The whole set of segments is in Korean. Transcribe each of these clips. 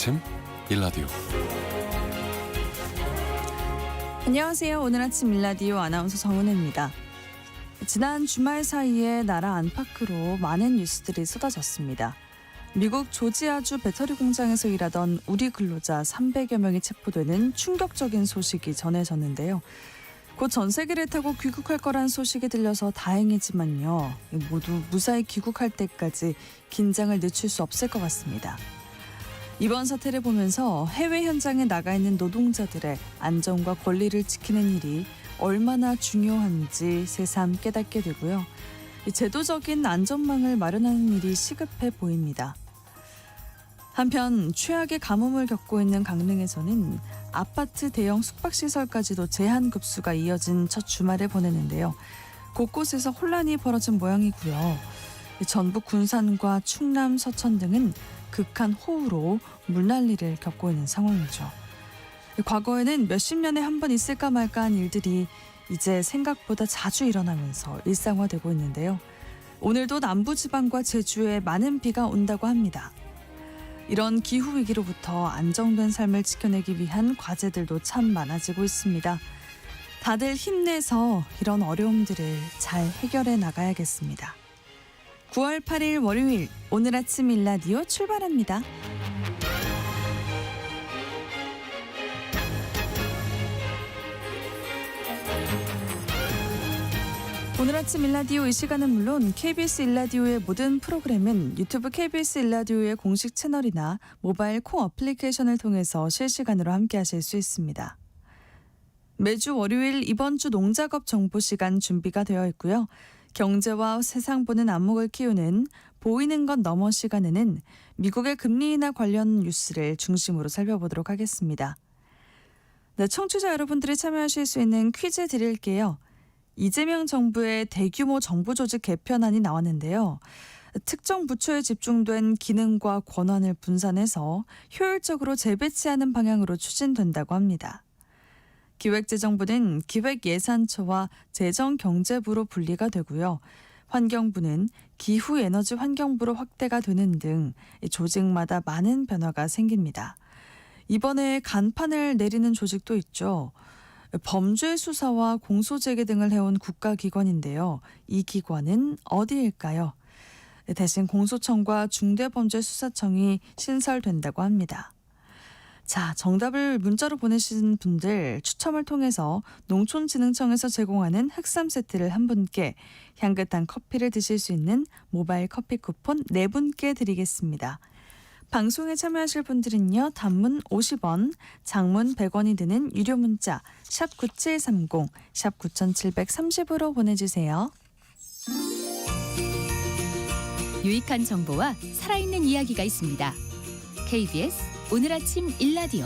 아침 일라디오. 안녕하세요. 오늘 아침 일라디오 아나운서 정은혜입니다. 지난 주말 사이에 나라 안팎으로 많은 뉴스들이 쏟아졌습니다. 미국 조지아주 배터리 공장에서 일하던 우리 근로자 300여 명이 체포되는 충격적인 소식이 전해졌는데요. 곧 전세기를 타고 귀국할 거란 소식이 들려서 다행이지만요. 모두 무사히 귀국할 때까지 긴장을 늦출 수 없을 것 같습니다. 이번 사태를 보면서 해외 현장에 나가 있는 노동자들의 안전과 권리를 지키는 일이 얼마나 중요한지 새삼 깨닫게 되고요. 제도적인 안전망을 마련하는 일이 시급해 보입니다. 한편 최악의 가뭄을 겪고 있는 강릉에서는 아파트 대형 숙박시설까지도 제한 급수가 이어진 첫 주말을 보내는데요. 곳곳에서 혼란이 벌어진 모양이고요. 전북 군산과 충남 서천 등은 극한 호우로 물난리를 겪고 있는 상황이죠. 과거에는 몇십 년에 한 번 있을까 말까한 일들이 이제 생각보다 자주 일어나면서 일상화되고 있는데요. 오늘도 남부지방과 제주에 많은 비가 온다고 합니다. 이런 기후위기로부터 안정된 삶을 지켜내기 위한 과제들도 참 많아지고 있습니다. 다들 힘내서 이런 어려움들을 잘 해결해 나가야겠습니다. 9월 8일 월요일 오늘 아침 일라디오 출발합니다. 오늘 아침 일라디오 이 시간은 물론 KBS 일라디오의 모든 프로그램은 유튜브 KBS 일라디오의 공식 채널이나 모바일 콩 어플리케이션을 통해서 실시간으로 함께하실 수 있습니다. 매주 월요일 이번 주 농작업 정보 시간 준비가 되어 있고요. 경제와 세상 보는 안목을 키우는 보이는 것 너머 시간에는 미국의 금리 인하 관련 뉴스를 중심으로 살펴보도록 하겠습니다. 네, 청취자 여러분들이 참여하실 수 있는 퀴즈 드릴게요. 이재명 정부의 대규모 정부 조직 개편안이 나왔는데요. 특정 부처에 집중된 기능과 권한을 분산해서 효율적으로 재배치하는 방향으로 추진된다고 합니다. 기획재정부는 기획예산처와 재정경제부로 분리가 되고요. 환경부는 기후에너지환경부로 확대가 되는 등 조직마다 많은 변화가 생깁니다. 이번에 간판을 내리는 조직도 있죠. 범죄 수사와 공소제기 등을 해온 국가기관인데요. 이 기관은 어디일까요? 대신 공소청과 중대범죄수사청이 신설된다고 합니다. 자, 정답을 문자로 보내신 분들 추첨을 통해서 농촌진흥청에서 제공하는 흑삼 세트를 한 분께, 향긋한 커피를 드실 수 있는 모바일 커피 쿠폰 4분께 드리겠습니다. 방송에 참여하실 분들은요. 단문 50원, 장문 100원이 드는 유료 문자 샵 9730, 샵 9730으로 보내주세요. 유익한 정보와 살아있는 이야기가 있습니다. KBS 오늘 아침 일라디오.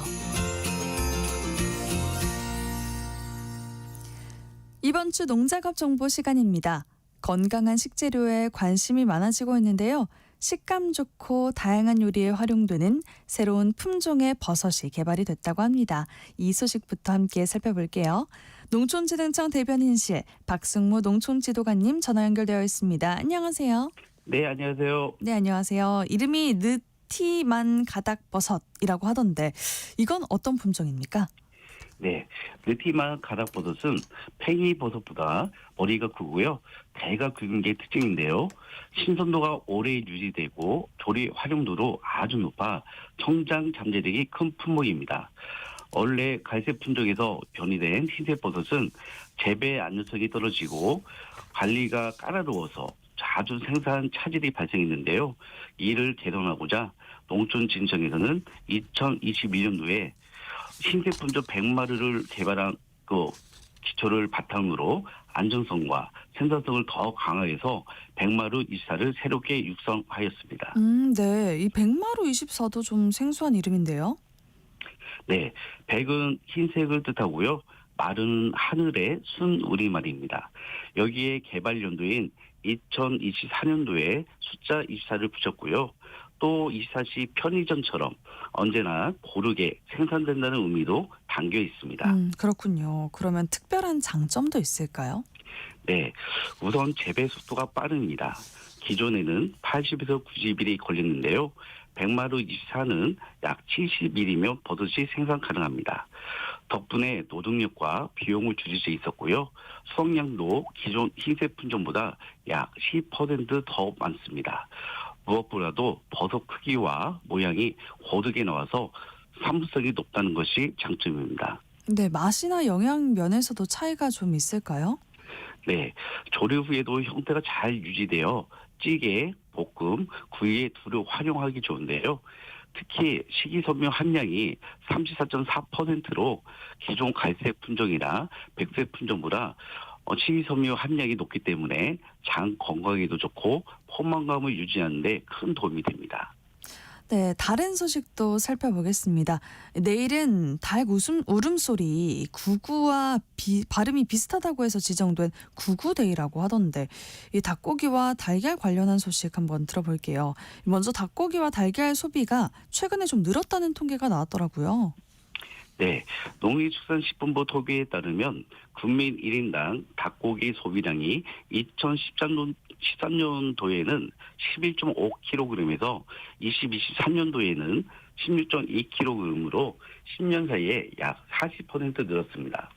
이번 주 농작업 정보 시간입니다. 건강한 식재료에 관심이 많아지고 있는데요. 식감 좋고 다양한 요리에 활용되는 새로운 품종의 버섯이 개발이 됐다고 합니다. 이 소식부터 함께 살펴볼게요. 농촌진흥청 대변인실 박승무 농촌지도관님 전화 연결되어 있습니다. 안녕하세요. 네, 안녕하세요. 네, 안녕하세요. 이름이 느티만 가닥버섯이라고 하던데 이건 어떤 품종입니까? 네, 느티만 가닥버섯은 팽이버섯보다 머리가 크고요. 대가 굵은 게 특징인데요. 신선도가 오래 유지되고 조리 활용도도 아주 높아 성장 잠재력이 큰 품목입니다. 원래 갈색 품종에서 변이된 흰색 버섯은 재배 안전성이 떨어지고 관리가 까다로워서 자주 생산 차질이 발생했는데요. 이를 개선하고자 농촌진흥청에서는 2021년도에 흰색 품종 100마리를 개발한 기초를 바탕으로 안정성과 생산성을 더 강화해서 100마루 24를 새롭게 육성하였습니다. 네. 이 100마루 24도 좀 생소한 이름인데요. 네, 100은 흰색을 뜻하고요. 마루는 하늘의 순 우리말입니다. 여기에 개발 연도인 2024년도에 숫자 24를 붙였고요. 또 24시 편의점처럼 언제나 고르게 생산된다는 의미도 담겨 있습니다. 그렇군요. 그러면 특별한 장점도 있을까요? 네, 우선 재배 속도가 빠릅니다. 기존에는 80에서 90일이 걸렸는데요. 백마루 24는 약 70mm면 버섯이 생산 가능합니다. 덕분에 노동력과 비용을 줄일 수 있었고요. 수확량도 기존 흰색 품종보다 약 10%더 많습니다. 무엇보다도 버섯 크기와 모양이 고르게 나와서 사무성이 높다는 것이 장점입니다. 네, 맛이나 영양 면에서도 차이가 좀 있을까요? 네, 조리 후에도 형태가 잘 유지되어 찌개, 볶음, 구이에 두루 활용하기 좋은데요. 특히 식이섬유 함량이 34.4%로 기존 갈색 품종이나 백색 품종보다 식이섬유 함량이 높기 때문에 장 건강에도 좋고 포만감을 유지하는 데 큰 도움이 됩니다. 네, 다른 소식도 살펴보겠습니다. 내일은 닭 울음소리 구구와 발음이 비슷하다고 해서 지정된 구구데이라고 하던데 이 닭고기와 달걀 관련한 소식 한번 들어볼게요. 먼저 닭고기와 달걀 소비가 최근에 좀 늘었다는 통계가 나왔더라고요. 네, 농림축산식품부 통계에 따르면 국민 1인당 닭고기 소비량이 2013년도에는 11.5kg에서 2023년도에는 16.2kg으로 10년 사이에 약 40% 늘었습니다.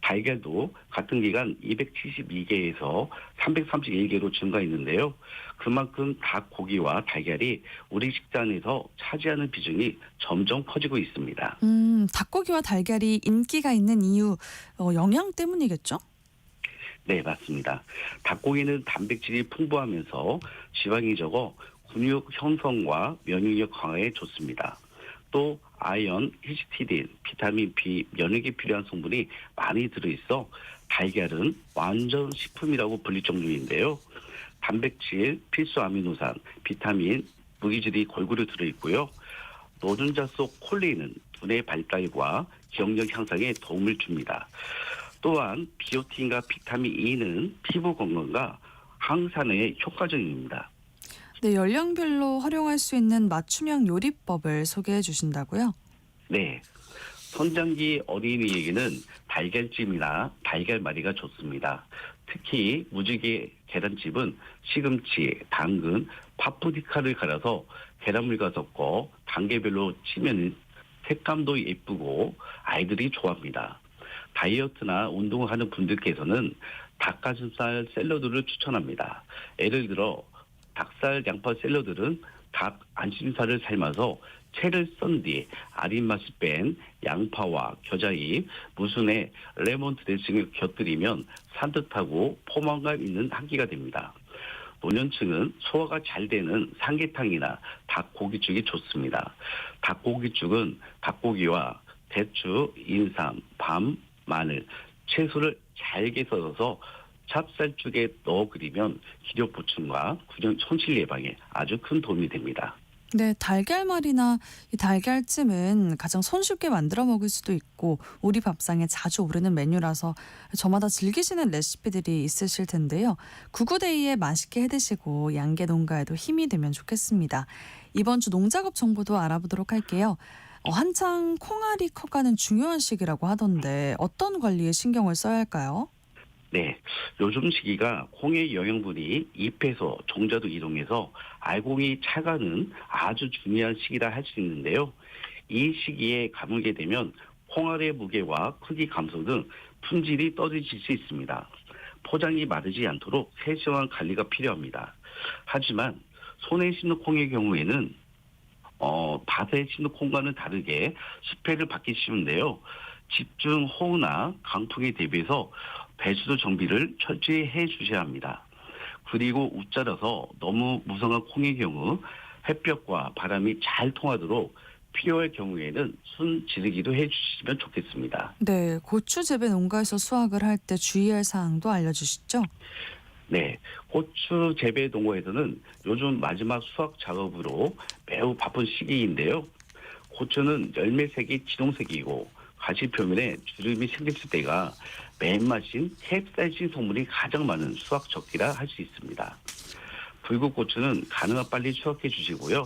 달걀도 같은 기간 272개에서 331개로 증가했는데요. 그만큼 닭고기와 달걀이 우리 식단에서 차지하는 비중이 점점 커지고 있습니다. 닭고기와 달걀이 인기가 있는 이유 영양 때문이겠죠? 네, 맞습니다. 닭고기는 단백질이 풍부하면서 지방이 적어 근육 형성과 면역력 강화에 좋습니다. 또 아연, 히스티딘, 비타민 B, 면역에 필요한 성분이 많이 들어있어 달걀은 완전 식품이라고 불릴 정도인데요. 단백질, 필수 아미노산, 비타민, 무기질이 골고루 들어있고요. 노른자 속 콜린은 두뇌 발달과 기억력 향상에 도움을 줍니다. 또한 비오틴과 비타민 E는 피부 건강과 항산화에 효과적입니다. 네, 연령별로 활용할 수 있는 맞춤형 요리법을 소개해 주신다고요? 네. 성장기 어린이에게는 달걀찜이나 달걀말이가 좋습니다. 특히 무지개 계란찜은 시금치, 당근, 파프리카를 갈아서 계란물과 섞어 단계별로 찌면 색감도 예쁘고 아이들이 좋아합니다. 다이어트나 운동을 하는 분들께서는 닭가슴살 샐러드를 추천합니다. 예를 들어 닭살 양파 샐러드는 닭 안심살을 삶아서 채를 썬 뒤 아린 맛을 뺀 양파와 겨자잎, 무순에 레몬 드레싱을 곁들이면 산뜻하고 포만감 있는 한 끼가 됩니다. 노년층은 소화가 잘 되는 삼계탕이나 닭고기죽이 좋습니다. 닭고기죽은 닭고기와 대추, 인삼, 밤, 마늘, 채소를 잘게 썰어서 찹쌀죽에 넣어 끓이면 기력 보충과 손실 예방에 아주 큰 도움이 됩니다. 네, 달걀말이나 이 달걀찜은 가장 손쉽게 만들어 먹을 수도 있고 우리 밥상에 자주 오르는 메뉴라서 저마다 즐기시는 레시피들이 있으실 텐데요. 구구데이에 맛있게 해드시고 양계 농가에도 힘이 되면 좋겠습니다. 이번 주 농작업 정보도 알아보도록 할게요. 한창 콩알이 커가는 중요한 시기라고 하던데 어떤 관리에 신경을 써야 할까요? 네, 요즘 시기가 콩의 영양분이 잎에서 종자로 이동해서 알곡이 차가는 아주 중요한 시기라 할 수 있는데요. 이 시기에 가물게 되면 콩알의 무게와 크기 감소 등 품질이 떨어질 수 있습니다. 포장이 마르지 않도록 세심한 관리가 필요합니다. 하지만 손에 심는 콩의 경우에는 밭에 심는 콩과는 다르게 수패를 받기 쉬운데요. 집중 호우나 강풍에 대비해서 배수도 정비를 철저히 해 주셔야 합니다. 그리고 웃자라서 너무 무성한 콩의 경우 햇볕과 바람이 잘 통하도록 필요할 경우에는 순 지르기도 해 주시면 좋겠습니다. 네, 고추 재배 농가에서 수확을 할 때 주의할 사항도 알려주시죠. 네, 고추 재배 농가에서는 요즘 마지막 수확 작업으로 매우 바쁜 시기인데요. 고추는 열매색이 진홍색이고 가시 표면에 주름이 생겼을 때가 맨맛인 캡사이신 성분이 가장 많은 수확 적기라 할 수 있습니다. 불국고추는 가능한 빨리 수확해 주시고요.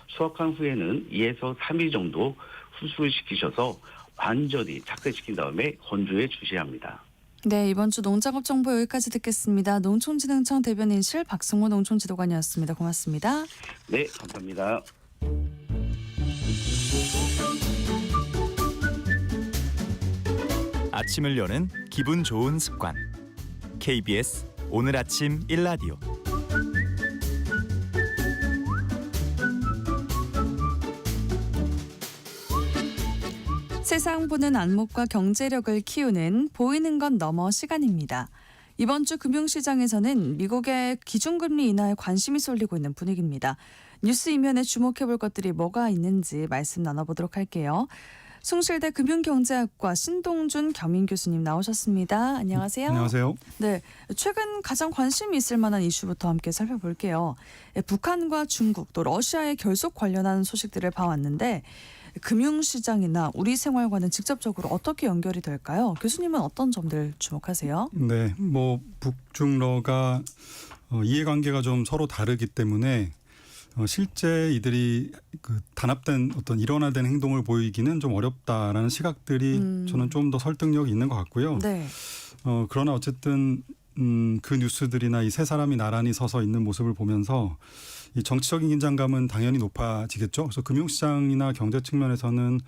수확한 후에는 2에서 3일 정도 후숙을 시키셔서 완전히 착색시킨 다음에 건조해 주셔야 합니다. 네, 이번 주 농작업 정보 여기까지 듣겠습니다. 농촌진흥청 대변인실 박승호 농촌지도관이었습니다. 고맙습니다. 네, 감사합니다. 아침을 여는 기분 좋은 습관. KBS 오늘 아침 일라디오. 세상 보는 안목과 경제력을 키우는 보이는 건 너머 시간입니다. 이번 주 금융시장에서는 미국의 기준금리 인하에 관심이 쏠리고 있는 분위기입니다. 뉴스 이면에 주목해볼 것들이 뭐가 있는지 말씀 나눠보도록 할게요. 숭실대 금융경제학과 신동준 겸임 교수님 나오셨습니다. 안녕하세요. 안녕하세요. 네, 최근 가장 관심이 있을 만한 이슈부터 함께 살펴볼게요. 북한과 중국 또 러시아의 결속 관련한 소식들을 봐왔는데 금융시장이나 우리 생활과는 직접적으로 어떻게 연결이 될까요? 교수님은 어떤 점들 주목하세요? 네, 뭐 북중러가 이해관계가 좀 서로 다르기 때문에 실제 이들이 그 단합된 어떤 일원화된 행동을 보이기는 좀 어렵다라는 시각들이 저는 좀 더 설득력이 있는 것 같고요. 네. 그러나 어쨌든 그 뉴스들이나 이 세 사람이 나란히 서서 있는 모습을 보면서 이 정치적인 긴장감은 당연히 높아지겠죠. 그래서 금융시장이나 경제 측면에서는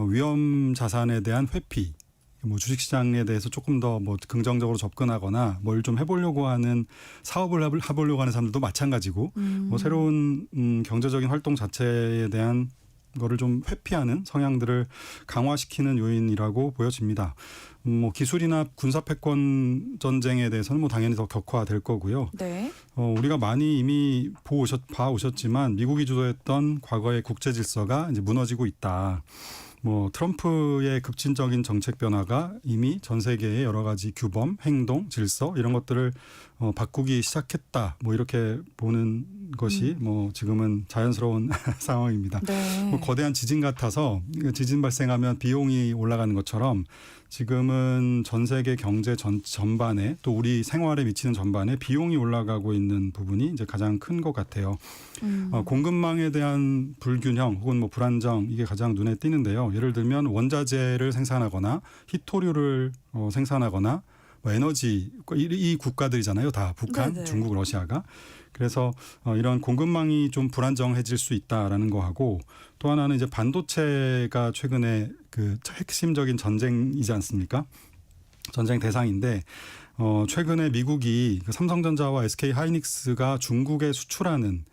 위험 자산에 대한 회피, 뭐 주식시장에 대해서 조금 더 뭐 긍정적으로 접근하거나 뭘 좀 해보려고 하는 사업을 해보려고 하는 사람들도 마찬가지고 뭐 새로운 경제적인 활동 자체에 대한 거를 좀 회피하는 성향들을 강화시키는 요인이라고 보여집니다. 뭐 기술이나 군사 패권 전쟁에 대해서는 뭐 당연히 더 격화될 거고요. 네. 우리가 많이 이미 봐오셨지만 미국이 주도했던 과거의 국제 질서가 이제 무너지고 있다. 뭐 트럼프의 급진적인 정책 변화가 이미 전 세계의 여러 가지 규범, 행동, 질서 이런 것들을 바꾸기 시작했다. 뭐 이렇게 보는 것이 뭐 지금은 자연스러운 상황입니다. 네. 뭐 거대한 지진 같아서 지진 발생하면 비용이 올라가는 것처럼 지금은 전 세계 경제 전반에 또 우리 생활에 미치는 전반에 비용이 올라가고 있는 부분이 이제 가장 큰 것 같아요. 공급망에 대한 불균형 혹은 뭐 불안정 이게 가장 눈에 띄는데요. 예를 들면 원자재를 생산하거나 희토류를 생산하거나 뭐 에너지 이 국가들이잖아요. 다 북한, 네네. 중국, 러시아가. 그래서 이런 공급망이 좀 불안정해질 수 있다라는 거하고 또 하나는 이제 반도체가 최근에 그 핵심적인 전쟁이지 않습니까? 전쟁 대상인데 최근에 미국이 그 삼성전자와 SK 하이닉스가 중국에 수출하는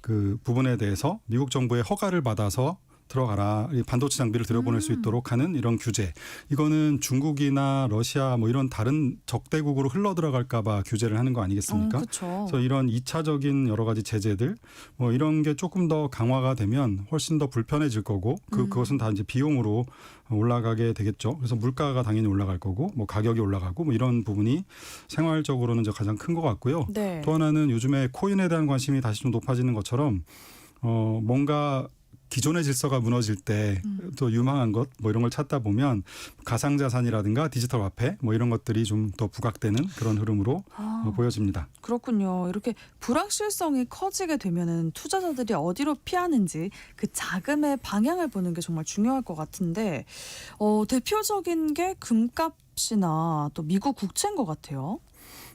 그 부분에 대해서 미국 정부의 허가를 받아서 들어가라. 반도체 장비를 들여보낼 수 있도록 하는 이런 규제. 이거는 중국이나 러시아 뭐 이런 다른 적대국으로 흘러 들어갈까 봐 규제를 하는 거 아니겠습니까? 그렇죠. 그래서 이런 2차적인 여러 가지 제재들 뭐 이런 게 조금 더 강화가 되면 훨씬 더 불편해질 거고 그것은 다 이제 비용으로 올라가게 되겠죠. 그래서 물가가 당연히 올라갈 거고 뭐 가격이 올라가고 뭐 이런 부분이 생활적으로는 이제 가장 큰 것 같고요. 네. 또 하나는 요즘에 코인에 대한 관심이 다시 좀 높아지는 것처럼 뭔가 기존의 질서가 무너질 때 또 유망한 것 뭐 이런 걸 찾다 보면 가상자산이라든가 디지털 화폐 뭐 이런 것들이 좀 더 부각되는 그런 흐름으로 보여집니다. 그렇군요. 이렇게 불확실성이 커지게 되면은 투자자들이 어디로 피하는지 그 자금의 방향을 보는 게 정말 중요할 것 같은데 대표적인 게 금값이나 또 미국 국채인 것 같아요.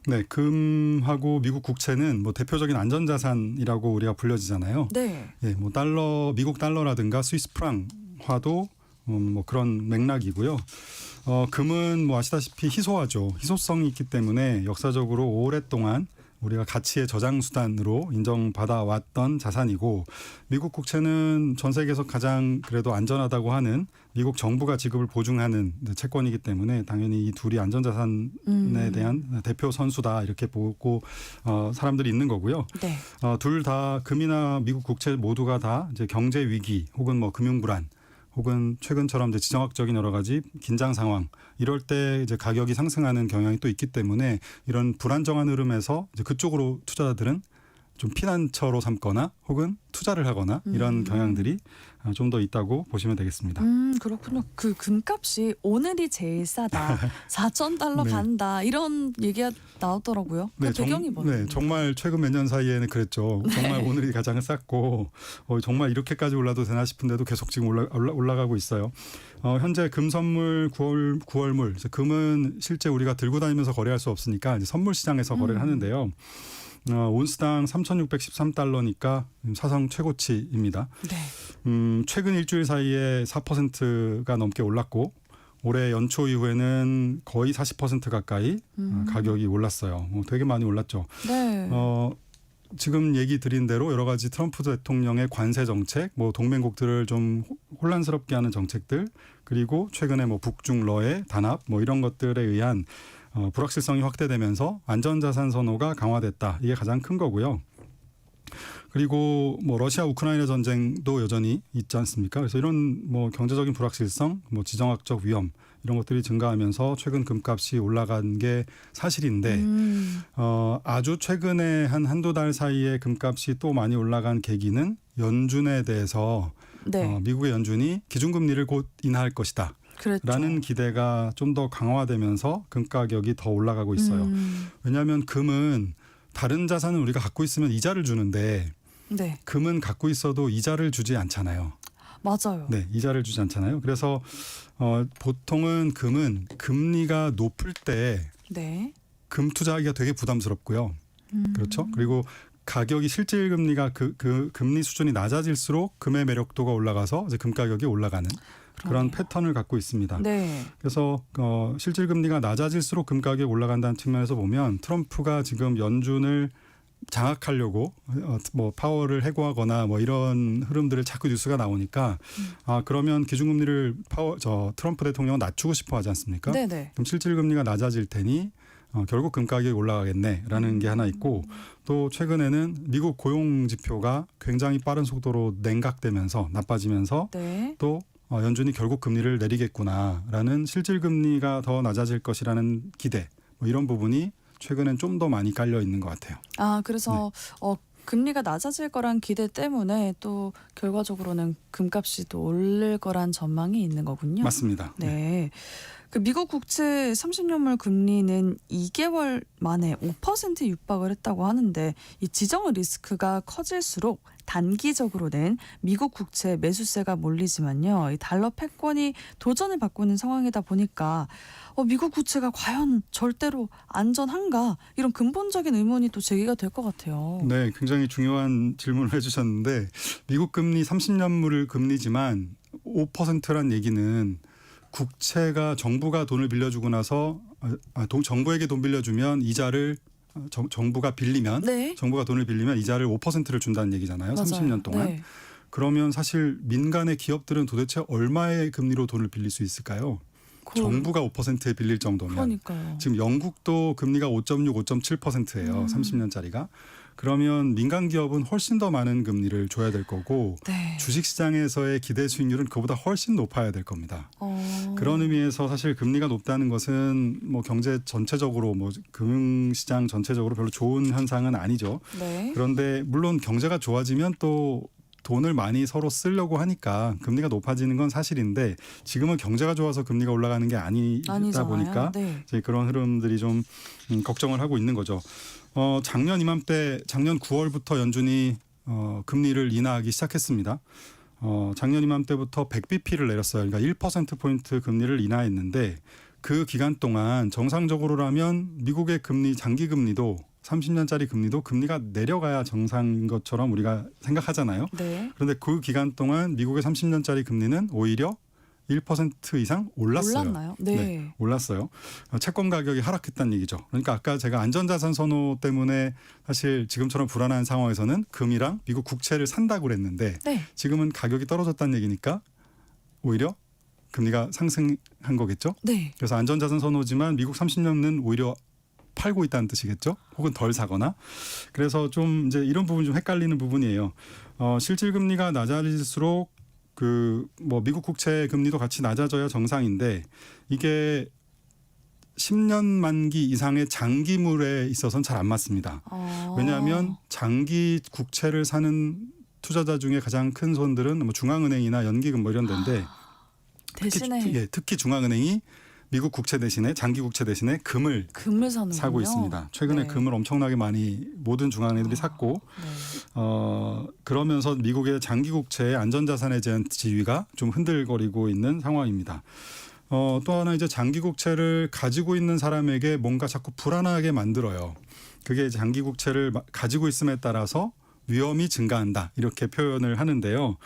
네, 금하고 미국 국채는 뭐 대표적인 안전자산이라고 우리가 불려지잖아요. 네. 예, 뭐 미국 달러라든가 스위스 프랑화도 뭐 그런 맥락이고요. 금은 뭐 아시다시피 희소하죠. 희소성이 있기 때문에 역사적으로 오랫동안 우리가 가치의 저장 수단으로 인정받아 왔던 자산이고 미국 국채는 전 세계에서 가장 그래도 안전하다고 하는 미국 정부가 지급을 보증하는 채권이기 때문에 당연히 이 둘이 안전자산에 대한 대표 선수다 이렇게 보고 사람들이 있는 거고요. 네. 둘 다 금이나 미국 국채 모두가 다 이제 경제 위기 혹은 뭐 금융 불안 혹은 최근처럼 이제 지정학적인 여러 가지 긴장 상황 이럴 때 이제 가격이 상승하는 경향이 또 있기 때문에 이런 불안정한 흐름에서 이제 그쪽으로 투자자들은 좀 피난처로 삼거나 혹은 투자를 하거나 이런 경향들이 좀 더 있다고 보시면 되겠습니다. 그렇군요. 그 금값이 오늘이 제일 싸다. 4,000달러 네. 간다. 이런 얘기가 나오더라고요. 그 배경이 뭐예요? 네, 정말 최근 몇 년 사이에는 그랬죠. 정말 오늘이 가장 쌌고 정말 이렇게까지 올라도 되나 싶은데도 계속 지금 올라가고 있어요. 현재 금 선물 9월물 금은 실제 우리가 들고 다니면서 거래할 수 없으니까 이제 선물 시장에서 거래를 하는데요. 온스당 3,613달러니까 사상 최고치입니다. 네. 최근 일주일 사이에 4%가 넘게 올랐고 올해 연초 이후에는 거의 40% 가까이 가격이 올랐어요. 되게 많이 올랐죠. 네. 지금 얘기 드린 대로 여러 가지 트럼프 대통령의 관세 정책, 뭐 동맹국들을 좀 혼란스럽게 하는 정책들, 그리고 최근에 뭐 북중러의 단합, 뭐 이런 것들에 의한 불확실성이 확대되면서 안전자산 선호가 강화됐다. 이게 가장 큰 거고요. 그리고 뭐 러시아 우크라이나 전쟁도 여전히 있지 않습니까? 그래서 이런 뭐 경제적인 불확실성, 뭐 지정학적 위험 이런 것들이 증가하면서 최근 금값이 올라간 게 사실인데 아주 최근에 한두 달 사이에 금값이 또 많이 올라간 계기는 연준에 대해서 네. 미국의 연준이 기준금리를 곧 인하할 것이다. 그랬죠. 라는 기대가 좀 더 강화되면서 금 가격이 더 올라가고 있어요. 왜냐하면 금은 다른 자산은 우리가 갖고 있으면 이자를 주는데 네. 금은 갖고 있어도 이자를 주지 않잖아요. 맞아요. 네, 이자를 주지 않잖아요. 그래서 보통은 금은 금리가 높을 때 네. 금 투자하기가 되게 부담스럽고요. 그렇죠? 그리고 가격이 실질 금리가 그 금리 수준이 낮아질수록 금의 매력도가 올라가서 이제 금 가격이 올라가는 그런 그러게요. 패턴을 갖고 있습니다. 네. 그래서 실질 금리가 낮아질수록 금 가격이 올라간다는 측면에서 보면 트럼프가 지금 연준을 장악하려고 뭐 파월을 해고하거나 뭐 이런 흐름들을 자꾸 뉴스가 나오니까 그러면 기준금리를 트럼프 대통령은 낮추고 싶어 하지 않습니까? 네네. 그럼 실질 금리가 낮아질 테니 결국 금 가격이 올라가겠네라는 게 하나 있고 또 최근에는 미국 고용 지표가 굉장히 빠른 속도로 냉각되면서 나빠지면서 네. 또 연준이 결국 금리를 내리겠구나라는 실질 금리가 더 낮아질 것이라는 기대 뭐 이런 부분이 최근엔 좀 더 많이 깔려 있는 것 같아요. 그래서 금리가 낮아질 거란 기대 때문에 또 결과적으로는 금값이 또 오를 거란 전망이 있는 거군요. 맞습니다. 네. 그 미국 국채 30년물 금리는 2개월 만에 5% 육박을 했다고 하는데 이 지정 리스크가 커질수록 단기적으로는 미국 국채 매수세가 몰리지만요. 이 달러 패권이 도전을 받고 있는 상황이다 보니까 미국 국채가 과연 절대로 안전한가 이런 근본적인 의문이 또 제기가 될 것 같아요. 네, 굉장히 중요한 질문을 해주셨는데 미국 금리 30년물 금리지만 5%란 얘기는 국채가 정부가 돈을 빌려주고 나서 정부에게 돈 빌려주면 이자를 정부가 빌리면 네. 정부가 돈을 빌리면 이자를 5%를 준다는 얘기잖아요. 맞아요. 30년 동안. 네. 그러면 사실 민간의 기업들은 도대체 얼마의 금리로 돈을 빌릴 수 있을까요? 정부가 5%에 빌릴 정도면. 그러니까요. 지금 영국도 금리가 5.6, 5.7%예요. 30년짜리가. 그러면 민간 기업은 훨씬 더 많은 금리를 줘야 될 거고 네. 주식시장에서의 기대 수익률은 그보다 훨씬 높아야 될 겁니다. 그런 의미에서 사실 금리가 높다는 것은 뭐 경제 전체적으로 뭐 금융시장 전체적으로 별로 좋은 현상은 아니죠. 네. 그런데 물론 경제가 좋아지면 또 돈을 많이 서로 쓰려고 하니까 금리가 높아지는 건 사실인데 지금은 경제가 좋아서 금리가 올라가는 게 아니다 아니잖아요. 보니까 네. 이제 그런 흐름들이 좀 걱정을 하고 있는 거죠. 작년 이맘때 작년 9월부터 연준이 금리를 인하하기 시작했습니다. 작년 이맘때부터 100bp를 내렸어요. 그러니까 1%포인트 금리를 인하했는데 그 기간 동안 정상적으로라면 미국의 금리 장기 금리도 30년짜리 금리도 금리가 내려가야 정상인 것처럼 우리가 생각하잖아요. 네. 그런데 그 기간 동안 미국의 30년짜리 금리는 오히려 1% 이상 올랐어요. 올랐나요? 네. 올랐어요. 채권 가격이 하락했다는 얘기죠. 그러니까 아까 제가 안전자산 선호 때문에 사실 지금처럼 불안한 상황에서는 금이랑 미국 국채를 산다고 그랬는데 네. 지금은 가격이 떨어졌다는 얘기니까 오히려 금리가 상승한 거겠죠. 네. 그래서 안전자산 선호지만 미국 30년은 오히려 팔고 있다는 뜻이겠죠. 혹은 덜 사거나. 그래서 좀 이제 이런 부분이 좀 헷갈리는 부분이에요. 실질 금리가 낮아질수록 뭐 미국 국채 금리도 같이 낮아져야 정상인데 이게 10년 만기 이상의 장기물에 있어서는 잘 안 맞습니다. 왜냐하면 장기 국채를 사는 투자자 중에 가장 큰 손들은 뭐 중앙은행이나 연기금 뭐 이런 데인데 대신에 특히 중앙은행이 미국 국채 대신에 장기 국채 대신에 금을 사는군요. 사고 있습니다. 최근에 네. 금을 엄청나게 많이 모든 중앙은행들이 샀고 네. 그러면서 미국의 장기 국채의 안전자산에 대한 지위가 좀 흔들거리고 있는 상황입니다. 또 하나 이제 장기 국채를 가지고 있는 사람에게 뭔가 자꾸 불안하게 만들어요. 그게 장기 국채를 가지고 있음에 따라서 위험이 증가한다 이렇게 표현을 하는데요.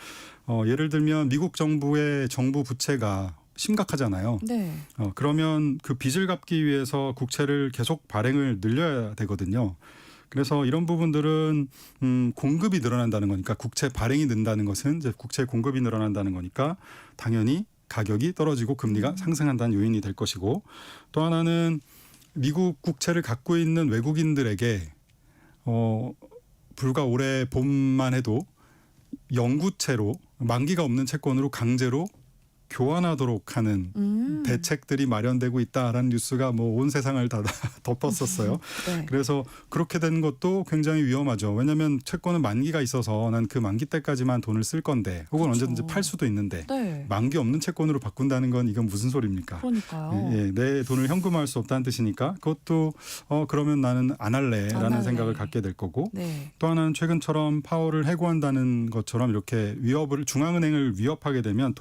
예를 들면 미국 정부의 정부 부채가 심각하잖아요. 네. 그러면 그 빚을 갚기 위해서 국채를 계속 발행을 늘려야 되거든요. 그래서 이런 부분들은 공급이 늘어난다는 거니까 국채 발행이 는다는 것은 이제 국채 공급이 늘어난다는 거니까 당연히 가격이 떨어지고 금리가 상승한다는 요인이 될 것이고 또 하나는 미국 국채를 갖고 있는 외국인들에게 불과 올해 봄만 해도 영구채로 만기가 없는 채권으로 강제로 교환하도록 하는 대책들이 마련되고 있다라는 뉴스가 뭐 온 세상을 다 덮었었어요. 네. 그래서 그렇게 된 것도 굉장히 위험하죠. 왜냐하면 채권은 만기가 있어서 난 그 만기 때까지만 돈을 쓸 건데 혹은 그렇죠. 언제든지 팔 수도 있는데 네. 만기 없는 채권으로 바꾼다는 건 이건 무슨 소리입니까? 그러니까요. 예, 내 돈을 현금화할 수 없다는 뜻이니까 그것도 그러면 나는 안 할래라는 안 할래. 생각을 갖게 될 거고 네. 또 하나는 최근처럼 파월을 해고한다는 것처럼 이렇게 위협을 중앙은행을 위협하게 되면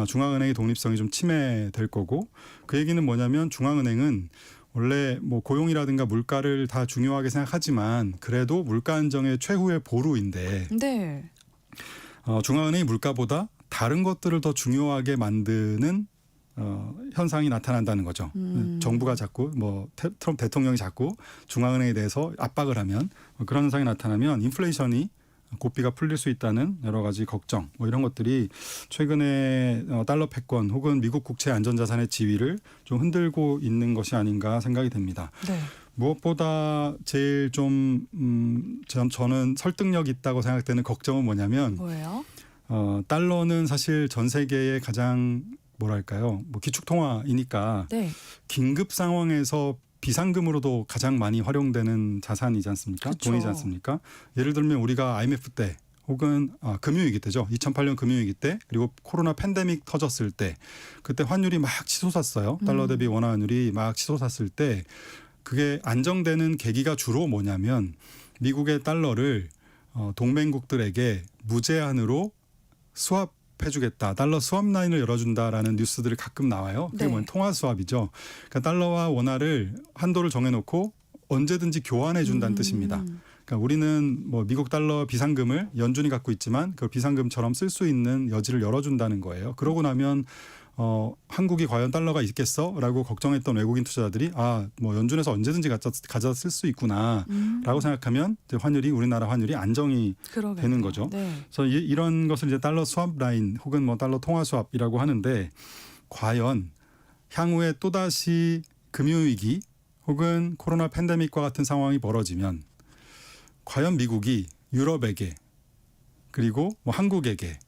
중앙은행의 독립성이 좀 침해될 거고 그 얘기는 뭐냐면 중앙은행은 원래 뭐 고용이라든가 물가를 다 중요하게 생각하지만 그래도 물가 안정의 최후의 보루인데 네. 중앙은행이 물가보다 다른 것들을 더 중요하게 만드는 현상이 나타난다는 거죠. 정부가 자꾸 트럼프 대통령이 자꾸 중앙은행에 대해서 압박을 하면 그런 현상이 나타나면 인플레이션이 고삐가 풀릴 수 있다는 여러 가지 걱정 이런 것들이 최근에 달러 패권 혹은 미국 국채 안전자산의 지위를 좀 흔들고 있는 것이 아닌가 생각이 됩니다. 네. 무엇보다 제일 좀 저는 설득력 있다고 생각되는 걱정은 뭐냐면 뭐예요? 달러는 사실 전 세계의 가장 뭐랄까요 기축통화이니까 네. 긴급 상황에서 비상금으로도 가장 많이 활용되는 자산이지 않습니까? 그쵸. 돈이지 않습니까? 예를 들면 우리가 IMF 때 혹은 금융위기 때죠. 2008년 금융위기 때 그리고 코로나 팬데믹 터졌을 때 그때 환율이 막 치솟았어요. 달러 대비 원화 환율이 막 치솟았을 때 그게 안정되는 계기가 주로 뭐냐면 미국의 달러를 동맹국들에게 무제한으로 수합해주겠다. 달러 수합 라인을 열어준다라는 뉴스들이 가끔 나와요. 그게 네. 뭐냐 통화 수합이죠. 그러니까 달러와 원화를 한도를 정해놓고 언제든지 교환해준다는 뜻입니다. 그러니까 우리는 뭐 미국 달러 비상금을 연준이 갖고 있지만 그 비상금처럼 쓸 수 있는 여지를 열어준다는 거예요. 그러고 나면 한국이 과연 달러가 있겠어?라고 걱정했던 외국인 투자자들이 뭐 연준에서 언제든지 가져 쓸 수 있구나라고 생각하면 이제 우리나라 환율이 안정이 그러겠네요. 되는 거죠. 네. 그래서 이런 것을 이제 달러 수합 라인 혹은 뭐 달러 통화 수합이라고 하는데 과연 향후에 또다시 금융위기 혹은 코로나 팬데믹과 같은 상황이 벌어지면 과연 미국이 유럽에게 그리고 뭐 한국에게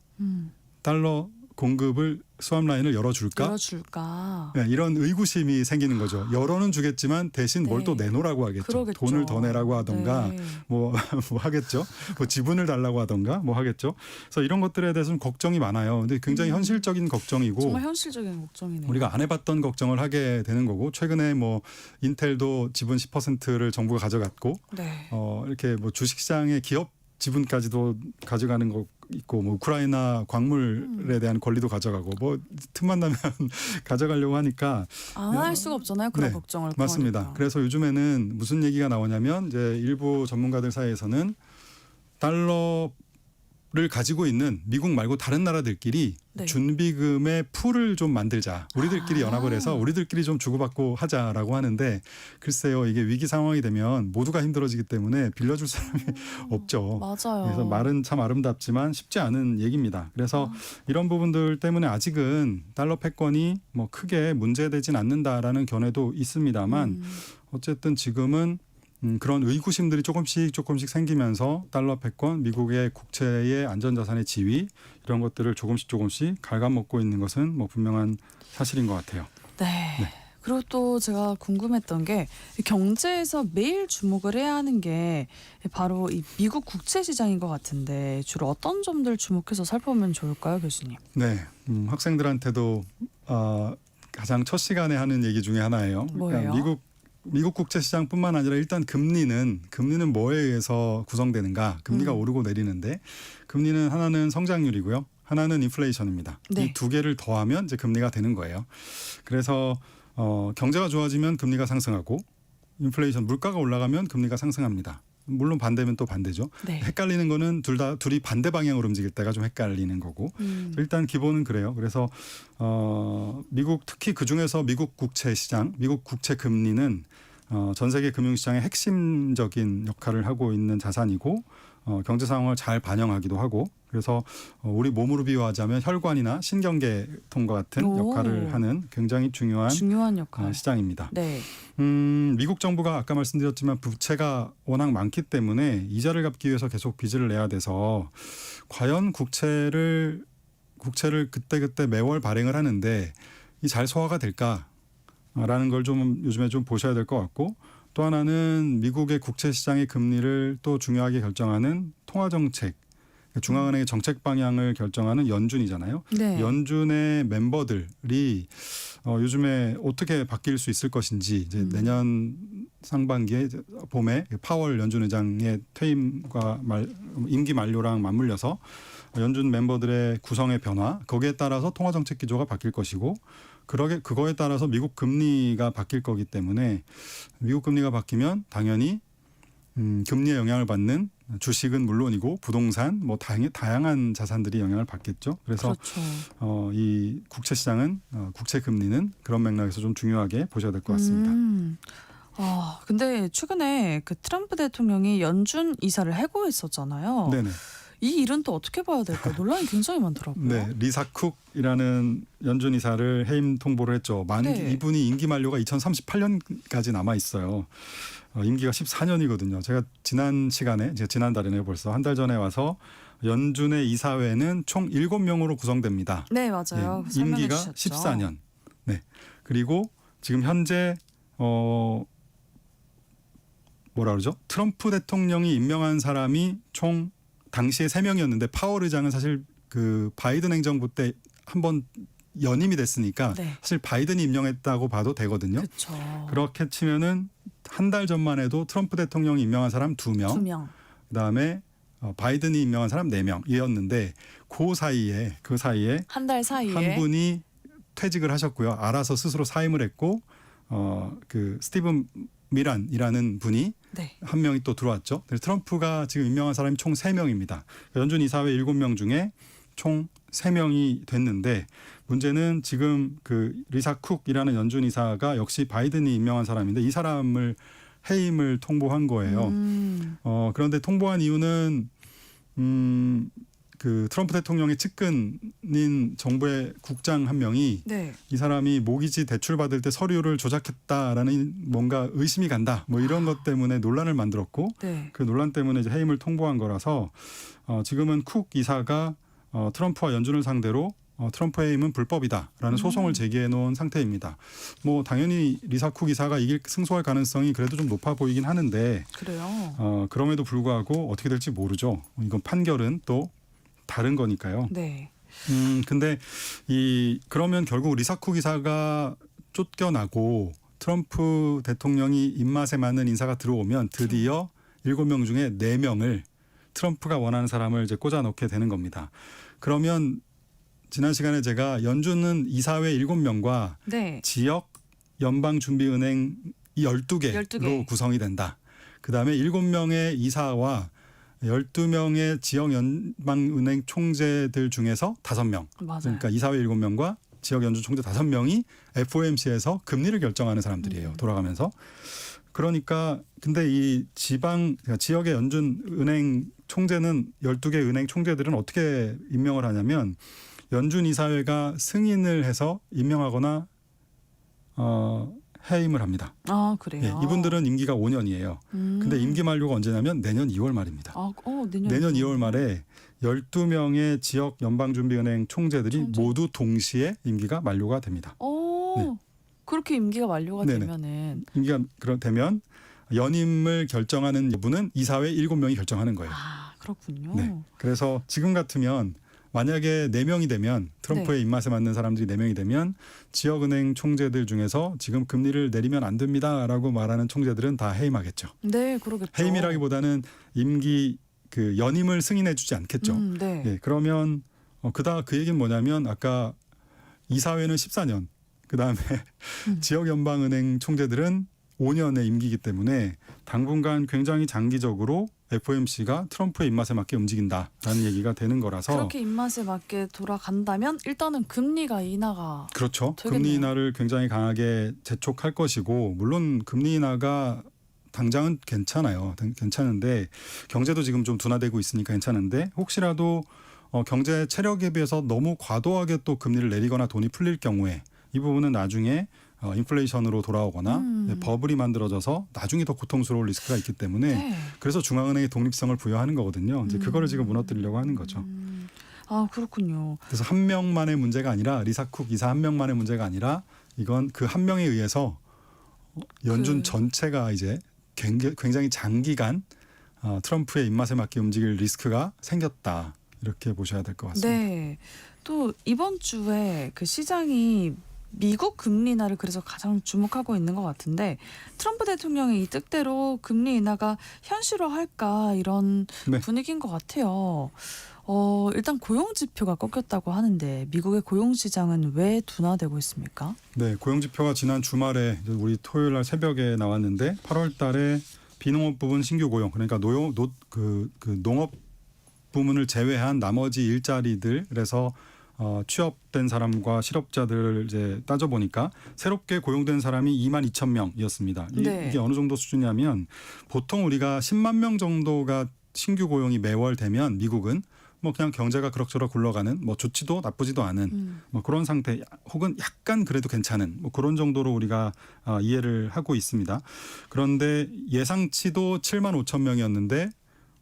달러 공급을 수합 라인을 열어줄까? 네, 이런 의구심이 생기는 거죠. 열어는 주겠지만 대신 뭘 네. 또 내놓으라고 하겠죠. 그러겠죠. 돈을 더 내라고 하던가 네. 뭐 하겠죠. 뭐 지분을 달라고 하던가 뭐 하겠죠. 그래서 이런 것들에 대해서는 걱정이 많아요. 근데 굉장히 현실적인 걱정이고 정말 현실적인 걱정이네요. 우리가 안 해봤던 걱정을 하게 되는 거고 최근에 뭐 인텔도 지분 10%를 정부가 가져갔고 네. 이렇게 뭐 주식시장의 기업 지분까지도 가져가는 거 있고 뭐 우크라이나 광물에 대한 권리도 가져가고 뭐 틈만 나면 가져가려고 하니까 안 할 수가 없잖아요. 그런 네, 걱정을. 맞습니다. 그러니까. 그래서 요즘에는 무슨 얘기가 나오냐면 이제 일부 전문가들 사이에서는 달러를 가지고 있는 미국 말고 다른 나라들끼리 네. 준비금의 풀을 좀 만들자. 우리들끼리 연합을 해서 우리들끼리 좀 주고받고 하자라고 하는데 글쎄요. 이게 위기 상황이 되면 모두가 힘들어지기 때문에 빌려줄 사람이 없죠. 맞아요. 그래서 말은 참 아름답지만 쉽지 않은 얘기입니다. 그래서 이런 부분들 때문에 아직은 달러 패권이 뭐 크게 문제되진 않는다라는 견해도 있습니다만 어쨌든 지금은 그런 의구심들이 조금씩 생기면서 달러 패권, 미국의 국채의 안전자산의 지위 이런 것들을 조금씩 갉아먹고 있는 것은 뭐 분명한 사실인 것 같아요. 네. 그리고 또 제가 궁금했던 게 경제에서 매일 주목을 해야 하는 게 바로 이 미국 국채 시장인 것 같은데 주로 어떤 점들 주목해서 살펴보면 좋을까요, 교수님? 네, 학생들한테도 가장 첫 시간에 하는 얘기 중에 하나예요. 뭐예요? 그러니까 미국 국채 시장뿐만 아니라 일단 금리는 뭐에 의해서 구성되는가? 금리가 오르고 내리는데 금리는 하나는 성장률이고요. 하나는 인플레이션입니다. 네. 이 두 개를 더하면 이제 금리가 되는 거예요. 그래서 경제가 좋아지면 금리가 상승하고 인플레이션 물가가 올라가면 금리가 상승합니다. 물론 반대면 또 반대죠. 네. 헷갈리는 거는 둘이 반대 방향으로 움직일 때가 좀 헷갈리는 거고. 일단 기본은 그래요. 그래서 미국 특히 그 중에서 미국 국채 시장, 미국 국채 금리는 전 세계 금융시장의 핵심적인 역할을 하고 있는 자산이고 경제 상황을 잘 반영하기도 하고 그래서 우리 몸으로 비유하자면 혈관이나 신경계통과 같은 오. 역할을 하는 굉장히 중요한 역할. 시장입니다. 네. 미국 정부가 아까 말씀드렸지만 부채가 워낙 많기 때문에 이자를 갚기 위해서 계속 빚을 내야 돼서 과연 국채를 그때그때 매월 발행을 하는데 이 잘 소화가 될까라는 걸 좀 요즘에 좀 보셔야 될 것 같고 또 하나는 미국의 국채 시장의 금리를 또 중요하게 결정하는 통화 정책, 중앙은행의 정책 방향을 결정하는 연준이잖아요. 네. 연준의 멤버들이 요즘에 어떻게 바뀔 수 있을 것인지 이제 내년 상반기에 봄에 파월 연준 의장의 퇴임과 임기 만료랑 맞물려서 연준 멤버들의 구성의 변화 거기에 따라서 통화 정책 기조가 바뀔 것이고 그거에 따라서 미국 금리가 바뀔 거기 때문에 미국 금리가 바뀌면 당연히 금리에 영향을 받는 주식은 물론이고 부동산 뭐 다양한 자산들이 영향을 받겠죠. 그래서 그렇죠. 이 국채 시장은 국채 금리는 그런 맥락에서 좀 중요하게 보셔야 될 것 같습니다. 근데 최근에 그 트럼프 대통령이 연준 이사를 해고했었잖아요. 네네. 이 일은 또 어떻게 봐야 될까? 논란이 굉장히 많더라고요. 네, 리사 쿡이라는 연준 이사를 해임 통보를 했죠. 네. 이분이 임기 만료가 2038년까지 남아 있어요. 임기가 14년이거든요. 제가 지난달에는 벌써 한 달 전에 와서 연준의 이사회는 총 7명으로 구성됩니다. 네, 맞아요. 네, 임기가 주셨죠. 14년. 네. 그리고 지금 현재 뭐라 그러죠? 트럼프 대통령이 임명한 사람이 총 당시에 3명이었는데 파월 의장은 사실 그 바이든 행정부 때 한번 연임이 됐으니까 네. 사실 바이든이 임명했다고 봐도 되거든요. 그렇죠. 그렇게 치면은 한 달 전만 해도 트럼프 대통령이 임명한 사람 2명, 2명. 그다음에 바이든이 임명한 사람 4명이었는데 그 사이에 한 달 사이에 한 분이 퇴직을 하셨고요. 알아서 스스로 사임을 했고 그 스티븐 미란이라는 분이 네. 한 명이 또 들어왔죠. 그래서 트럼프가 지금 임명한 사람이 총 3명입니다. 연준 이사회 7명 중에 총 3명이 됐는데 문제는 지금 그 리사 쿡이라는 연준 이사가 역시 바이든이 임명한 사람인데 이 사람을 해임을 통보한 거예요. 그런데 통보한 이유는 그 트럼프 대통령의 측근인 정부의 국장 한 명이 네. 이 사람이 모기지 대출 받을 때 서류를 조작했다라는 뭔가 의심이 간다. 뭐 이런 것 때문에 논란을 만들었고 네. 그 논란 때문에 이제 해임을 통보한 거라서 지금은 쿡 이사가 트럼프와 연준을 상대로 트럼프 해임은 불법이다라는 소송을 제기해 놓은 상태입니다. 뭐 당연히 리사 쿡 이사가 승소할 가능성이 그래도 좀 높아 보이긴 하는데 그래요. 그럼에도 불구하고 어떻게 될지 모르죠. 이건 판결은 또 다른 거니까요. 네. 근데 그러면 결국 리사 쿡 이사가 쫓겨나고 트럼프 대통령이 입맛에 맞는 인사가 들어오면 드디어 7명 중에 4명을 트럼프가 원하는 사람을 이제 꽂아 넣게 되는 겁니다. 그러면 지난 시간에 제가 연준은 이사회 7명과 네. 지역 연방준비은행 12개로 12개. 구성이 된다. 그다음에 7명의 이사와 12명의 지역 연방은행 총재들 중에서 5명. 맞아요. 그러니까 이사회 7명과 지역 연준 총재 5명이 FOMC에서 금리를 결정하는 사람들이에요. 돌아가면서. 그러니까 근데 이 지역의 연준 은행 총재는 12개 은행 총재들은 어떻게 임명을 하냐면 연준 이사회가 승인을 해서 임명하거나 해임을 합니다. 아, 그래요. 예, 이분들은 임기가 5년이에요. 근데 임기 만료가 언제냐면 내년 2월 말입니다. 내년 2월 말에 12명의 지역 연방준비은행 총재들이 모두 동시에 임기가 만료가 됩니다. 네. 그렇게 임기가 만료가 네네. 되면은 임기가 되면 연임을 결정하는 여부는 이사회 7명이 결정하는 거예요. 그렇군요. 네. 그래서 지금 같으면 만약에 4명이 되면 트럼프의 입맛에 맞는 사람들이 4명이 되면 지역은행 총재들 중에서 지금 금리를 내리면 안 됩니다라고 말하는 총재들은 다 해임하겠죠. 네, 그러겠죠. 해임이라기보다는 임기 그 연임을 승인해주지 않겠죠. 네. 예, 그러면 그 얘기는 뭐냐면 아까 이사회는 14년, 그 다음에 지역 연방은행 총재들은 5년의 임기이기 때문에 당분간 굉장히 장기적으로 FOMC가 트럼프의 입맛에 맞게 움직인다라는 얘기가 되는 거라서 그렇게 입맛에 맞게 돌아간다면 일단은 금리가 인하가 그렇죠. 되겠네요. 금리 인하를 굉장히 강하게 재촉할 것이고 물론 금리 인하가 당장은 괜찮아요. 괜찮은데 경제도 지금 좀 둔화되고 있으니까 괜찮은데 혹시라도 경제 체력에 비해서 너무 과도하게 또 금리를 내리거나 돈이 풀릴 경우에 이 부분은 나중에 인플레이션으로 돌아오거나 버블이 만들어져서 나중에 더 고통스러울 리스크가 있기 때문에 네. 그래서 중앙은행의 독립성을 부여하는 거거든요. 이제 그거를 지금 무너뜨리려고 하는 거죠. 아 그렇군요. 그래서 한 명만의 문제가 아니라 리사쿡 이사 한 명만의 문제가 아니라 이건 그 한 명에 의해서 연준 전체가 이제 굉장히 장기간 트럼프의 입맛에 맞게 움직일 리스크가 생겼다. 이렇게 보셔야 될 것 같습니다. 네. 또 이번 주에 그 시장이 미국 금리 인하를 그래서 가장 주목하고 있는 것 같은데 트럼프 대통령의 이 뜻대로 금리 인하가 현실화할까 이런 네. 분위기인 것 같아요. 일단 고용 지표가 꺾였다고 하는데 미국의 고용 시장은 왜 둔화되고 있습니까? 네, 고용 지표가 지난 주말에 우리 토요일 날 새벽에 나왔는데 8월 달에 비농업 부분 신규 고용 그러니까 농업 부문을 제외한 나머지 일자리들에서 취업된 사람과 실업자들을 이제 따져보니까 새롭게 고용된 사람이 22,000명이었습니다. 네. 이게 어느 정도 수준이냐면 보통 우리가 10만 명 정도가 신규 고용이 매월 되면 미국은 뭐 그냥 경제가 그럭저럭 굴러가는 뭐 좋지도 나쁘지도 않은 뭐 그런 상태 혹은 약간 그래도 괜찮은 뭐 그런 정도로 우리가 이해를 하고 있습니다. 그런데 예상치도 7만 5천 명이었는데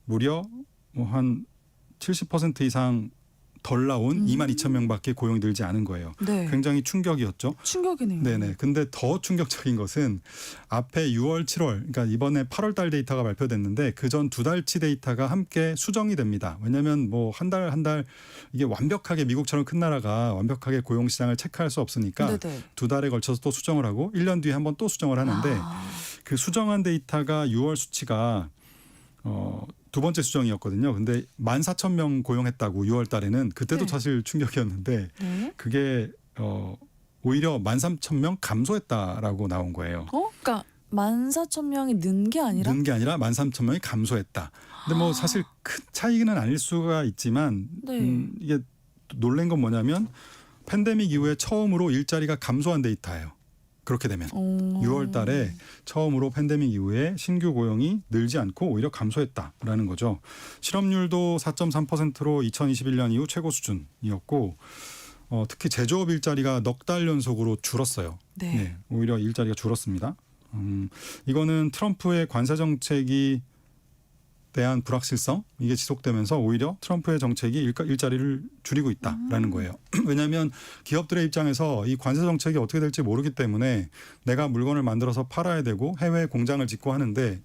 무려 뭐 한 70% 이상 덜 나온 2만 2천 명밖에 고용이 늘지 않은 거예요. 네. 굉장히 충격이었죠. 충격이네요. 네네. 근데 더 충격적인 것은 앞에 6월, 7월, 그러니까 이번에 8월 달 데이터가 발표됐는데 그전 두 달치 데이터가 함께 수정이 됩니다. 왜냐하면 뭐 한 달 이게 완벽하게 미국처럼 큰 나라가 완벽하게 고용 시장을 체크할 수 없으니까 네네. 두 달에 걸쳐서 또 수정을 하고 1년 뒤에 한번 또 수정을 하는데 그 수정한 데이터가 6월 수치가 두 번째 수정이었거든요. 근데 14,000명 고용했다고 6월 달에는 그때도 네. 사실 충격이었는데 네. 그게 오히려 13,000명 감소했다라고 나온 거예요. 그러니까 14,000명이 는 게 아니라 는 게 아니라 13,000명이 감소했다. 근데 뭐 사실 큰 차이는 아닐 수가 있지만 네. 이게 놀란 건 뭐냐면 팬데믹 이후에 처음으로 일자리가 감소한 데이터예요. 그렇게 되면 6월 달에 처음으로 팬데믹 이후에 신규 고용이 늘지 않고 오히려 감소했다라는 거죠. 실업률도 4.3%로 2021년 이후 최고 수준이었고 특히 제조업 일자리가 넉 달 연속으로 줄었어요. 네. 네, 오히려 일자리가 줄었습니다. 이거는 트럼프의 관세 정책이 대한 불확실성 이게 지속되면서 오히려 트럼프의 정책이 일자리를 줄이고 있다라는 거예요. 왜냐하면 기업들의 입장에서 이 관세 정책이 어떻게 될지 모르기 때문에 내가 물건을 만들어서 팔아야 되고 해외에 공장을 짓고 하는데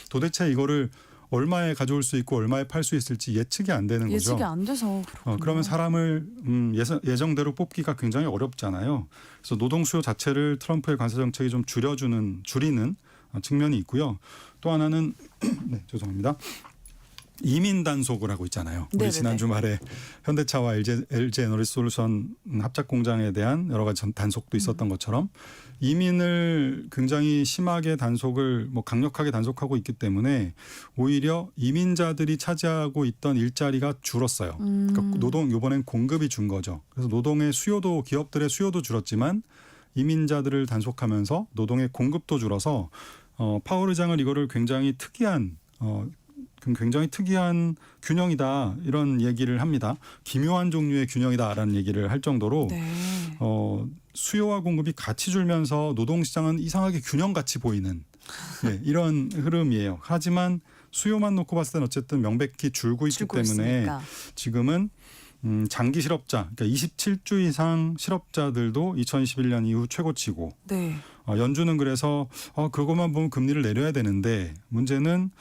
도대체 이거를 얼마에 가져올 수 있고 얼마에 팔 수 있을지 예측이 안 되는 거죠. 예측이 안 돼서 그렇군요. 그러면 사람을 예정대로 뽑기가 굉장히 어렵잖아요. 그래서 노동 수요 자체를 트럼프의 관세 정책이 좀 줄이는 측면이 있고요. 또 하나는 네, 죄송합니다. 이민 단속을 하고 있잖아요. 우리 네네네. 지난 주말에 현대차와 LG 에너지솔루션 합작 공장에 대한 여러 가지 단속도 있었던 것처럼 이민을 굉장히 심하게 단속을 강력하게 단속하고 있기 때문에 오히려 이민자들이 차지하고 있던 일자리가 줄었어요. 그러니까 노동 이번엔 공급이 준 거죠. 그래서 노동의 수요도 기업들의 수요도 줄었지만 이민자들을 단속하면서 노동의 공급도 줄어서 파월 의장은 이거를 굉장히 특이한 균형이다 이런 얘기를 합니다. 기묘한 종류의 균형이다라는 얘기를 할 정도로 네. 수요와 공급이 같이 줄면서 노동시장은 이상하게 균형같이 보이는 네, 이런 흐름이에요. 하지만 수요만 놓고 봤을 때는 어쨌든 명백히 줄고 있기 때문에 있으니까. 지금은 장기 실업자, 그러니까 27주 이상 실업자들도 2021년 이후 최고치고 네. 연준은 그래서 그것만 보면 금리를 내려야 되는데 문제는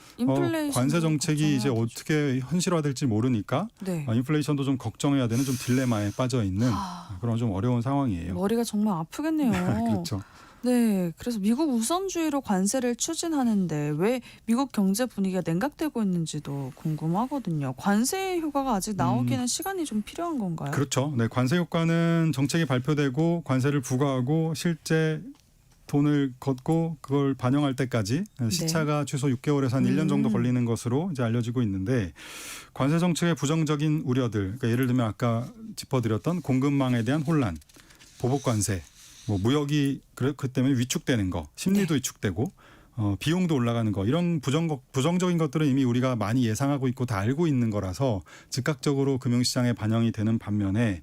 관세 정책이 이제 어떻게 현실화될지 모르니까 네. 인플레이션도 좀 걱정해야 되는 좀 딜레마에 빠져 있는 그런 좀 어려운 상황이에요. 머리가 정말 아프겠네요. 그렇죠. 네, 그래서 미국 우선주의로 관세를 추진하는데 왜 미국 경제 분위기가 냉각되고 있는지도 궁금하거든요. 관세 효과가 아직 나오기는 시간이 좀 필요한 건가요? 그렇죠. 네, 관세 효과는 정책이 발표되고 관세를 부과하고 실제 돈을 걷고 그걸 반영할 때까지 시차가 최소 6개월에서 한 1년 정도 걸리는 것으로 이제 알려지고 있는데 관세 정책의 부정적인 우려들, 그러니까 예를 들면 아까 짚어드렸던 공급망에 대한 혼란, 보복 관세, 뭐 무역이 그 때문에 위축되는 거, 심리도 위축되고 비용도 올라가는 거 이런 부정적인 것들은 이미 우리가 많이 예상하고 있고 다 알고 있는 거라서 즉각적으로 금융시장에 반영이 되는 반면에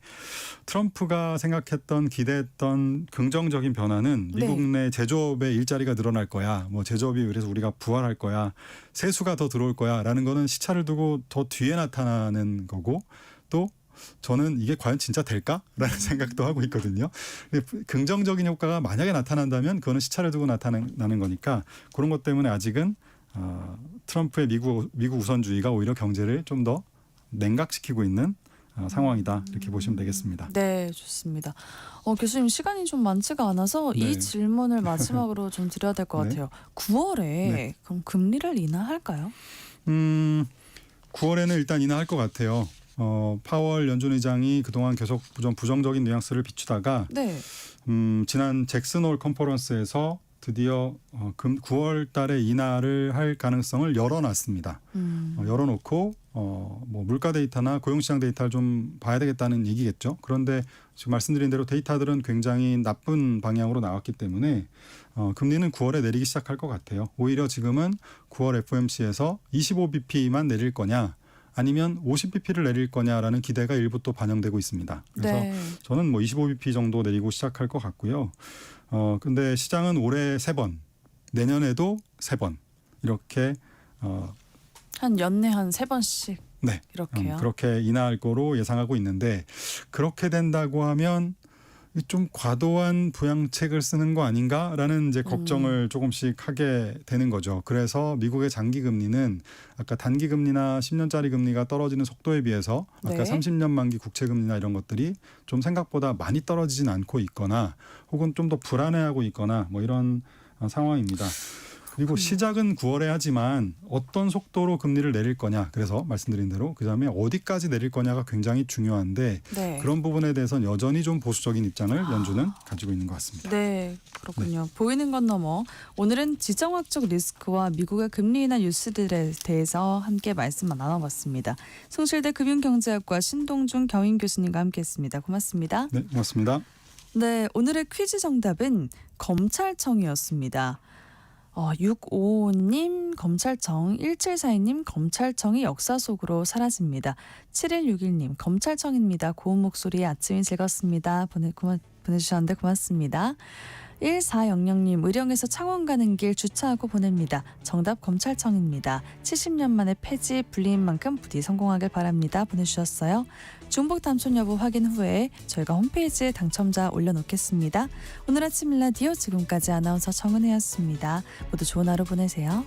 트럼프가 생각했던 기대했던 긍정적인 변화는 미국 내 제조업의 일자리가 늘어날 거야. 뭐 제조업이 그래서 우리가 부활할 거야. 세수가 더 들어올 거야라는 거는 시차를 두고 더 뒤에 나타나는 거고 또 저는 이게 과연 진짜 될까라는 생각도 하고 있거든요. 긍정적인 효과가 만약에 나타난다면 그거는 시차를 두고 나타나는 거니까 그런 것 때문에 아직은 트럼프의 미국 우선주의가 오히려 경제를 좀 더 냉각시키고 있는 상황이다 이렇게 보시면 되겠습니다. 네, 좋습니다. 교수님 시간이 좀 많지가 않아서 네. 이 질문을 마지막으로 좀 드려야 될 것 네. 같아요. 9월에 네. 그럼 금리를 인하할까요? 9월에는 일단 인하할 것 같아요. 파월 연준 의장이 그동안 계속 부정적인 뉘앙스를 비추다가 네. 지난 잭슨 홀 컨퍼런스에서 드디어 9월 달에 인하를 할 가능성을 열어놨습니다. 열어놓고 뭐 물가 데이터나 고용시장 데이터를 좀 봐야 되겠다는 얘기겠죠. 그런데 지금 말씀드린 대로 데이터들은 굉장히 나쁜 방향으로 나왔기 때문에 금리는 9월에 내리기 시작할 것 같아요. 오히려 지금은 9월 FOMC에서 25bp만 내릴 거냐 아니면 50bp를 내릴 거냐라는 기대가 일부 또 반영되고 있습니다. 그래서 네. 저는 뭐 25bp 정도 내리고 시작할 것 같고요. 근데 시장은 올해 3번, 내년에도 3번 이렇게 한 연내 한 3번씩 네, 이렇게요. 그렇게 인하할 거로 예상하고 있는데 그렇게 된다고 하면 좀 과도한 부양책을 쓰는 거 아닌가라는 이제 걱정을 조금씩 하게 되는 거죠. 그래서 미국의 장기 금리는 아까 단기 금리나 10년짜리 금리가 떨어지는 속도에 비해서 아까 네. 30년 만기 국채 금리나 이런 것들이 좀 생각보다 많이 떨어지진 않고 있거나 혹은 좀 더 불안해하고 있거나 뭐 이런 상황입니다. 그리고 시작은 9월에 하지만 어떤 속도로 금리를 내릴 거냐. 그래서 말씀드린 대로 그다음에 어디까지 내릴 거냐가 굉장히 중요한데 네. 그런 부분에 대해서는 여전히 좀 보수적인 입장을 연준은 가지고 있는 것 같습니다. 네, 그렇군요. 보이는 건 넘어 오늘은 지정학적 리스크와 미국의 금리 인하 뉴스들에 대해서 함께 말씀 나눠봤습니다. 숭실대 금융경제학과 신동준 경인 교수님과 함께했습니다. 고맙습니다. 네, 고맙습니다. 네, 오늘의 퀴즈 정답은 검찰청이었습니다. 655님 검찰청, 1742님 검찰청이 역사 속으로 사라집니다. 7161님 검찰청입니다. 고운 목소리에 아침이 즐겁습니다. 보내주셨는데 고맙습니다. 1400님 의령에서 창원 가는 길 주차하고 보냅니다. 정답 검찰청입니다. 70년 만에 폐지 불리인 만큼 부디 성공하길 바랍니다. 보내주셨어요. 중복 당첨 여부 확인 후에 저희가 홈페이지에 당첨자 올려놓겠습니다. 오늘 아침 일라디오 지금까지 아나운서 정은혜였습니다. 모두 좋은 하루 보내세요.